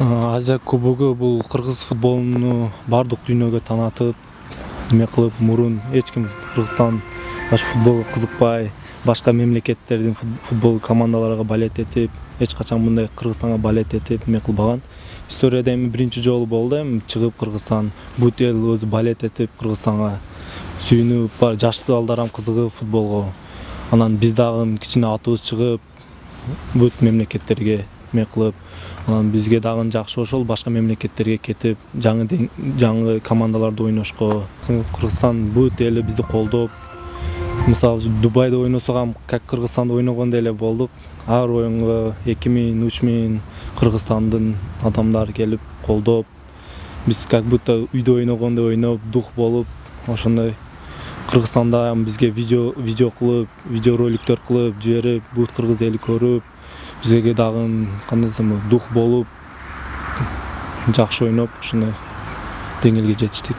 Азия кубогу бул кыргыз футболуну бардык дүйнөгө таанытып, эме кылып, мурун эч ким Кыргызстан башка футболго кызыкпай, башка мемлекеттердин футбол командаларга болеть этип, эч качан мындай Кыргызстанга болеть этип эме кылбаган. Историяда эми биринчи жолу болду эми чыгып Кыргызстан, бут эл өзү болеть этип Кыргызстанга сүйүнүп, жаш балдарым кызыгып футболго. Анан биз дагы кичине атыбыз чыгып, бут мемлекеттерге эме кылып, анан бизге дагы жакшы ошол башка мемлекеттерге кетип, жаңы командаларда ойношко. Кыргызстан бут эли бизди колдоп, мисалы Дубайда ойносок, как Кыргызстанда ойногондой эле болдук. Ар оюнга 2000, 3000 Кыргызстандын адамдары келип колдоп, биз как будто үйдө ойногондой ойноп, дух болуп, ошондой Кыргызстанда бизге видео кылып, видеороликтер кылып жиберип, бут кыргыз эли көрүп, бизге дагы кандай десем, дух болуп, жакшы ойноп, ошондой деңгээлге жетиштик.